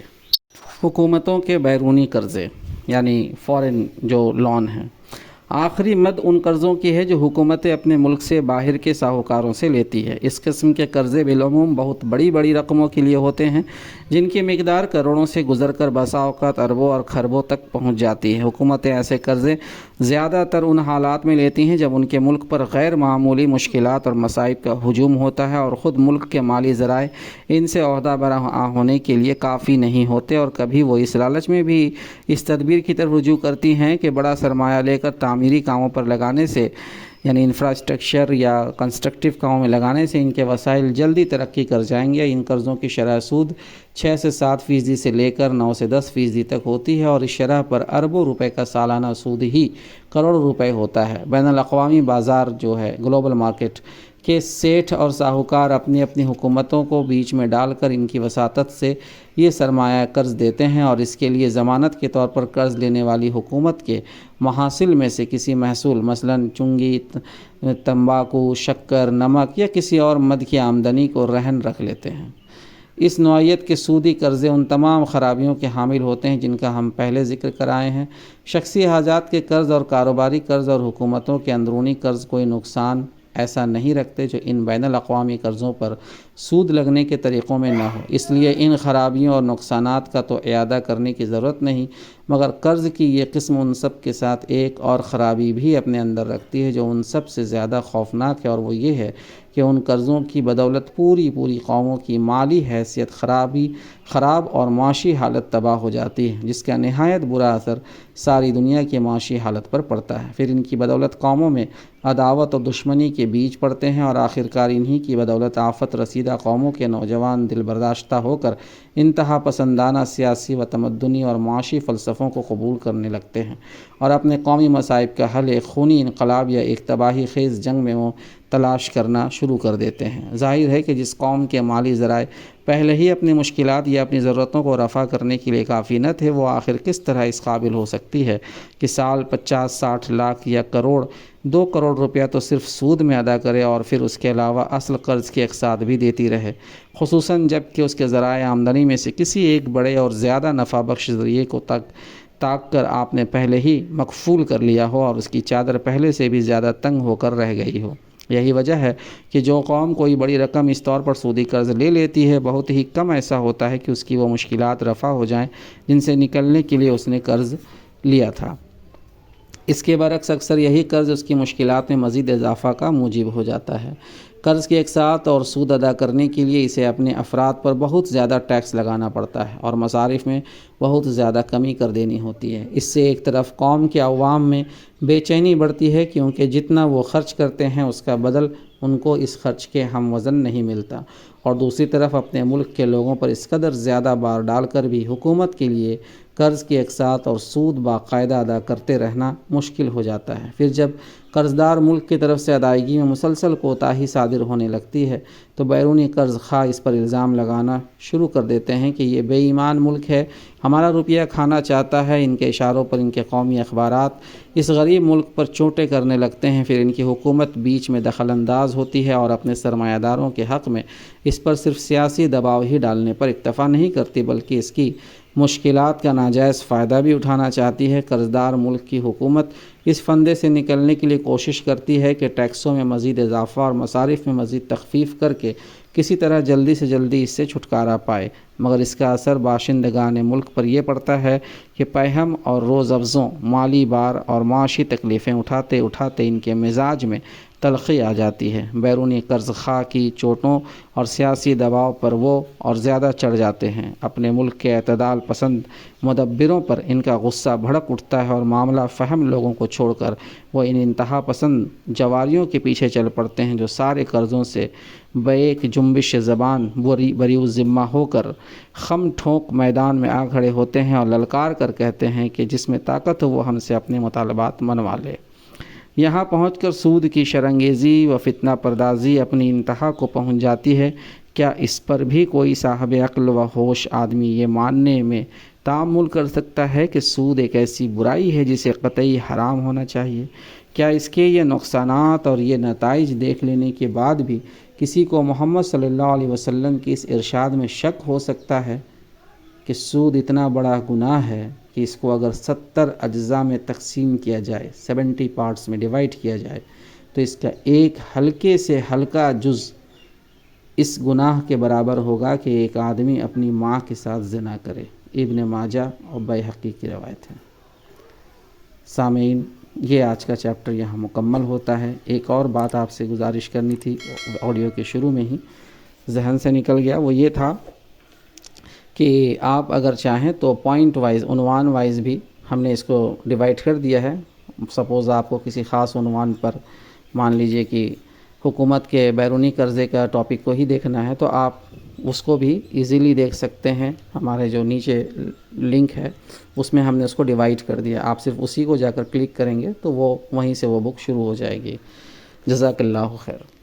حکومتوں کے بیرونی قرضے یعنی فورن جو لون ہیں۔ آخری مد ان قرضوں کی ہے جو حکومتیں اپنے ملک سے باہر کے ساہوکاروں سے لیتی ہے۔ اس قسم کے قرضے بالعموم بہت بڑی بڑی رقموں کے لیے ہوتے ہیں، جن کی مقدار کروڑوں سے گزر کر بسا اوقات اربوں اور خربوں تک پہنچ جاتی ہے۔ حکومتیں ایسے قرضے زیادہ تر ان حالات میں لیتی ہیں جب ان کے ملک پر غیر معمولی مشکلات اور مصائب کا ہجوم ہوتا ہے اور خود ملک کے مالی ذرائع ان سے عہدہ برآں ہونے کے لیے کافی نہیں ہوتے، اور کبھی وہ اس لالچ میں بھی اس تدبیر کی طرف رجوع کرتی ہیں کہ بڑا سرمایہ لے کر تعمیری کاموں پر لگانے سے، یعنی انفراسٹرکچر یا کنسٹرکٹیو کاموں میں لگانے سے ان کے وسائل جلدی ترقی کر جائیں گے۔ ان قرضوں کی شرح سود 6 سے 7% سے لے کر 9 سے 10% تک ہوتی ہے، اور اس شرح پر اربوں روپے کا سالانہ سود ہی کروڑوں روپے ہوتا ہے۔ بین الاقوامی بازار جو ہے گلوبل مارکیٹ کے سیٹھ اور ساہوکار اپنی اپنی حکومتوں کو بیچ میں ڈال کر ان کی وساطت سے یہ سرمایہ قرض دیتے ہیں، اور اس کے لیے ضمانت کے طور پر قرض لینے والی حکومت کے محاصل میں سے کسی محصول مثلاً چنگی، تمباکو، شکر، نمک یا کسی اور مد کی آمدنی کو رہن رکھ لیتے ہیں۔ اس نوعیت کے سودی قرضے ان تمام خرابیوں کے حامل ہوتے ہیں جن کا ہم پہلے ذکر کرائے ہیں۔ شخصی حاجات کے قرض اور کاروباری قرض اور حکومتوں کے اندرونی قرض کوئی نقصان ایسا نہیں رکھتے جو ان بین الاقوامی قرضوں پر سود لگنے کے طریقوں میں نہ ہو۔ اس لیے ان خرابیوں اور نقصانات کا تو اعادہ کرنے کی ضرورت نہیں، مگر قرض کی یہ قسم ان سب کے ساتھ ایک اور خرابی بھی اپنے اندر رکھتی ہے جو ان سب سے زیادہ خوفناک ہے، اور وہ یہ ہے کہ ان قرضوں کی بدولت پوری قوموں کی مالی حیثیت خراب اور معاشی حالت تباہ ہو جاتی ہے، جس کا نہایت برا اثر ساری دنیا کی معاشی حالت پر پڑتا ہے۔ پھر ان کی بدولت قوموں میں عداوت اور دشمنی کے بیج پڑتے ہیں، اور آخرکار انہی کی بدولت آفت رسیدہ قوموں کے نوجوان دل برداشتہ ہو کر انتہا پسندانہ سیاسی و تمدنی اور معاشی فلسفوں کو قبول کرنے لگتے ہیں، اور اپنے قومی مصائب کا حل ایک خونی انقلاب یا ایک تباہی خیز جنگ میں وہ تلاش کرنا شروع کر دیتے ہیں۔ ظاہر ہے کہ جس قوم کے مالی ذرائع پہلے ہی اپنی مشکلات یا اپنی ضرورتوں کو رفع کرنے کے لیے کافی نہ تھے، وہ آخر کس طرح اس قابل ہو سکتی ہے کہ سال 50-60 لاکھ یا کروڑ 2 کروڑ روپیہ تو صرف سود میں ادا کرے، اور پھر اس کے علاوہ اصل قرض کی اقساط بھی دیتی رہے، خصوصاً جب کہ اس کے ذرائع آمدنی میں سے کسی ایک بڑے اور زیادہ نفع بخش ذریعے کو تاک کر آپ نے پہلے ہی مکفول کر لیا ہو، اور اس کی چادر پہلے سے بھی زیادہ تنگ ہو کر رہ گئی ہو۔ یہی وجہ ہے کہ جو قوم کوئی بڑی رقم اس طور پر سودی قرض لے لیتی ہے، بہت ہی کم ایسا ہوتا ہے کہ اس کی وہ مشکلات رفع ہو جائیں جن سے نکلنے کے لیے اس نے قرض لیا تھا۔ اس کے برعکس اکثر یہی قرض اس کی مشکلات میں مزید اضافہ کا موجب ہو جاتا ہے۔ قرض کی اقساط اور سود ادا کرنے کے لیے اسے اپنے افراد پر بہت زیادہ ٹیکس لگانا پڑتا ہے، اور مصارف میں بہت زیادہ کمی کر دینی ہوتی ہے۔ اس سے ایک طرف قوم کے عوام میں بے چینی بڑھتی ہے، کیونکہ جتنا وہ خرچ کرتے ہیں اس کا بدل ان کو اس خرچ کے ہم وزن نہیں ملتا، اور دوسری طرف اپنے ملک کے لوگوں پر اس قدر زیادہ بار ڈال کر بھی حکومت کے لیے قرض کی اقساط اور سود باقاعدہ ادا کرتے رہنا مشکل ہو جاتا ہے۔ پھر جب قرضدار ملک کی طرف سے ادائیگی میں مسلسل کوتاہی صادر ہونے لگتی ہے تو بیرونی قرض خواہ اس پر الزام لگانا شروع کر دیتے ہیں کہ یہ بے ایمان ملک ہے، ہمارا روپیہ کھانا چاہتا ہے۔ ان کے اشاروں پر ان کے قومی اخبارات اس غریب ملک پر چوٹیں کرنے لگتے ہیں، پھر ان کی حکومت بیچ میں دخل انداز ہوتی ہے اور اپنے سرمایہ داروں کے حق میں اس پر صرف سیاسی دباؤ ہی ڈالنے پر اکتفا نہیں کرتی، بلکہ اس کی مشکلات کا ناجائز فائدہ بھی اٹھانا چاہتی ہے۔ قرضدار ملک کی حکومت اس فندے سے نکلنے کے لیے کوشش کرتی ہے کہ ٹیکسوں میں مزید اضافہ اور مصارف میں مزید تخفیف کر کے کسی طرح جلدی سے جلدی اس سے چھٹکارا پائے، مگر اس کا اثر باشندگان ملک پر یہ پڑتا ہے کہ پیہم اور روز افزوں مالی بار اور معاشی تکلیفیں اٹھاتے اٹھاتے ان کے مزاج میں تلخی آ جاتی ہے۔ بیرونی قرض خواہ کی چوٹوں اور سیاسی دباؤ پر وہ اور زیادہ چڑھ جاتے ہیں۔ اپنے ملک کے اعتدال پسند مدبروں پر ان کا غصہ بھڑک اٹھتا ہے، اور معاملہ فہم لوگوں کو چھوڑ کر وہ ان انتہا پسند جواریوں کے پیچھے چل پڑتے ہیں جو سارے قرضوں سے بیک جنبش زبان بریو ذمہ ہو کر خم ٹھونک میدان میں آ کھڑے ہوتے ہیں اور للکار کر کہتے ہیں کہ جس میں طاقت ہو وہ ہم سے اپنے مطالبات منوا لے۔ یہاں پہنچ کر سود کی شرانگیزی و فتنہ پردازی اپنی انتہا کو پہنچ جاتی ہے۔ کیا اس پر بھی کوئی صاحب عقل و ہوش آدمی یہ ماننے میں تأمل کر سکتا ہے کہ سود ایک ایسی برائی ہے جسے قطعی حرام ہونا چاہیے؟ کیا اس کے یہ نقصانات اور یہ نتائج دیکھ لینے کے بعد بھی کسی کو محمد صلی اللہ علیہ وسلم کی اس ارشاد میں شک ہو سکتا ہے کہ سود اتنا بڑا گناہ ہے کہ اس کو اگر 70 اجزاء میں تقسیم کیا جائے، 70 پارٹس میں ڈیوائڈ کیا جائے، تو اس کا ایک ہلکے سے ہلکا جز اس گناہ کے برابر ہوگا کہ ایک آدمی اپنی ماں کے ساتھ زنا کرے۔ ابن ماجہ اور بیہقی کی روایت ہے۔ سامعین، یہ آج کا چیپٹر یہاں مکمل ہوتا ہے۔ ایک اور بات آپ سے گزارش کرنی تھی، آڈیو کے شروع میں ہی ذہن سے نکل گیا، وہ یہ تھا کہ آپ اگر چاہیں تو پوائنٹ وائز، عنوان وائز بھی ہم نے اس کو ڈیوائڈ کر دیا ہے۔ سپوز آپ کو کسی خاص عنوان پر، مان لیجئے کہ حکومت کے بیرونی قرضے کا ٹاپک کو ہی دیکھنا ہے، تو آپ اس کو بھی ایزیلی دیکھ سکتے ہیں۔ ہمارے جو نیچے لنک ہے اس میں ہم نے اس کو ڈیوائڈ کر دیا، آپ صرف اسی کو جا کر کلک کریں گے تو وہ وہیں سے وہ بک شروع ہو جائے گی۔ جزاک اللہ خیر۔